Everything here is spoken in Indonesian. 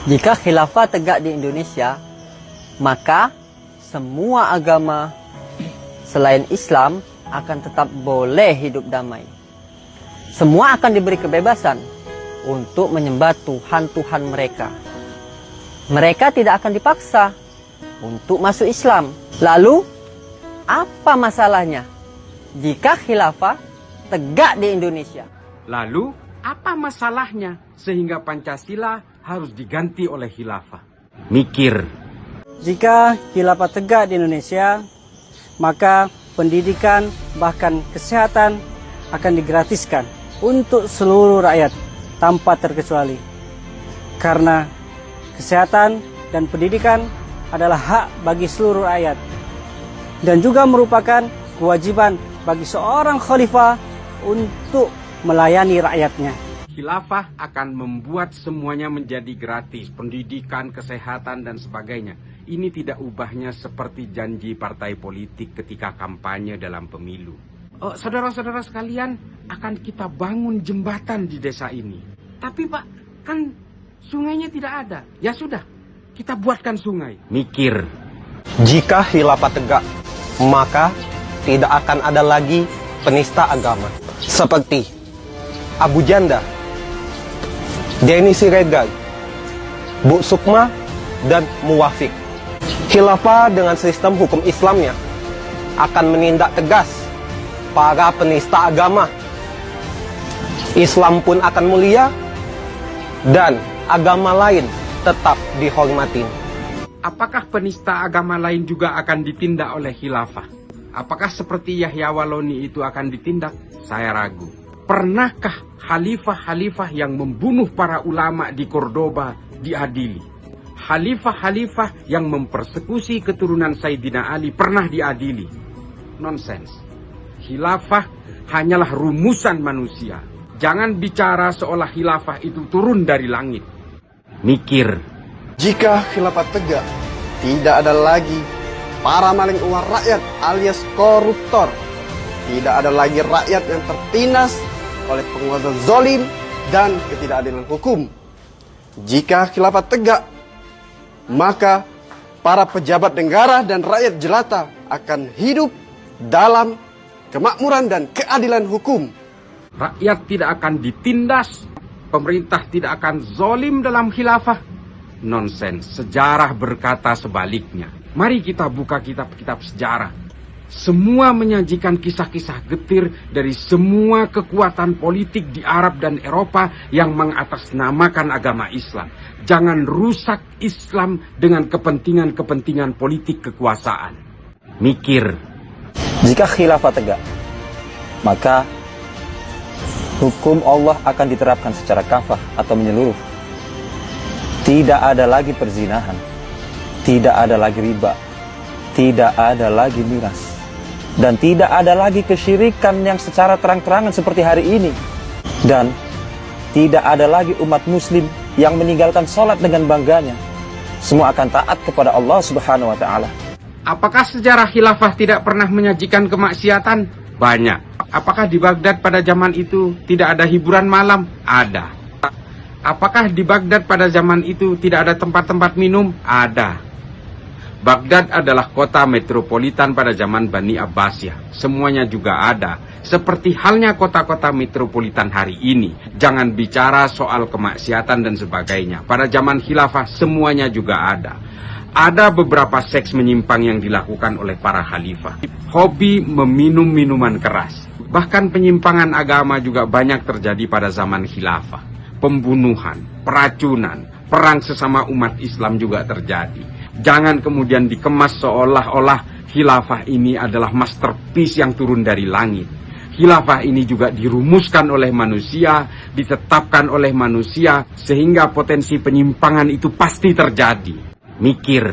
Jika khilafah tegak di Indonesia, maka semua agama selain Islam akan tetap boleh hidup damai. Semua akan diberi kebebasan untuk menyembah Tuhan-Tuhan mereka. Mereka tidak akan dipaksa untuk masuk Islam. Lalu, apa masalahnya jika khilafah tegak di Indonesia? Lalu, apa masalahnya sehingga Pancasila harus diganti oleh khilafah? Mikir. Jika khilafah tegak di Indonesia, maka pendidikan bahkan kesehatan akan digratiskan untuk seluruh rakyat tanpa terkecuali. Karena kesehatan dan pendidikan adalah hak bagi seluruh rakyat dan juga merupakan kewajiban bagi seorang khalifah untuk melayani rakyatnya. Khilafah akan membuat semuanya menjadi gratis, pendidikan, kesehatan, dan sebagainya. Ini tidak ubahnya seperti janji partai politik ketika kampanye dalam pemilu. Saudara-saudara sekalian, akan kita bangun jembatan di desa ini. Tapi Pak, kan sungainya tidak ada. Ya sudah, kita buatkan sungai. Mikir. Jika khilafah tegak, maka tidak akan ada lagi penista agama. Seperti Abu Janda, Denny Siregar, Bu Sukma, dan Muwafiq. Khilafah dengan sistem hukum Islamnya akan menindak tegas para penista agama. Islam pun akan mulia dan agama lain tetap dihormati. Apakah penista agama lain juga akan ditindak oleh khilafah? Apakah seperti Yahya Waloni itu akan ditindak? Saya ragu. Pernahkah khalifah-khalifah yang membunuh para ulama di Cordoba diadili? Khalifah-khalifah yang mempersekusi keturunan Sayyidina Ali pernah diadili? Nonsens. Khilafah hanyalah rumusan manusia. Jangan bicara seolah khilafah itu turun dari langit. Mikir. Jika khilafah tegak, tidak ada lagi para maling uang rakyat alias koruptor. Tidak ada lagi rakyat yang tertindas oleh penguasa zalim dan ketidakadilan hukum. Jika khilafah tegak, maka para pejabat negara dan rakyat jelata akan hidup dalam kemakmuran dan keadilan hukum. Rakyat tidak akan ditindas, pemerintah tidak akan zalim dalam khilafah. Nonsens, sejarah berkata sebaliknya. Mari kita buka kitab-kitab sejarah. Semua menyajikan kisah-kisah getir dari semua kekuatan politik di Arab dan Eropa yang mengatasnamakan agama Islam. Jangan rusak Islam dengan kepentingan-kepentingan politik kekuasaan. Mikir. Jika khilafah tegak, maka hukum Allah akan diterapkan secara kafah atau menyeluruh. Tidak ada lagi perzinahan, tidak ada lagi riba, tidak ada lagi miras, dan tidak ada lagi kesyirikan yang secara terang-terangan seperti hari ini. Dan tidak ada lagi umat muslim yang meninggalkan sholat dengan bangganya. Semua akan taat kepada Allah Subhanahu wa ta'ala. Apakah sejarah khilafah tidak pernah menyajikan kemaksiatan? Banyak. Apakah di Baghdad pada zaman itu tidak ada hiburan malam? Ada. Apakah di Baghdad pada zaman itu tidak ada tempat-tempat minum? Ada. Baghdad adalah kota metropolitan pada zaman Bani Abbasiyah. Semuanya juga ada. Seperti halnya kota-kota metropolitan hari ini. Jangan bicara soal kemaksiatan dan sebagainya. Pada zaman khilafah semuanya juga ada. Ada beberapa seks menyimpang yang dilakukan oleh para khalifah. Hobi meminum minuman keras. Bahkan penyimpangan agama juga banyak terjadi pada zaman khilafah. Pembunuhan, peracunan, perang sesama umat Islam juga terjadi. Jangan kemudian dikemas seolah-olah khilafah ini adalah masterpiece yang turun dari langit. Khilafah ini juga dirumuskan oleh manusia, ditetapkan oleh manusia, sehingga potensi penyimpangan itu pasti terjadi. Mikir.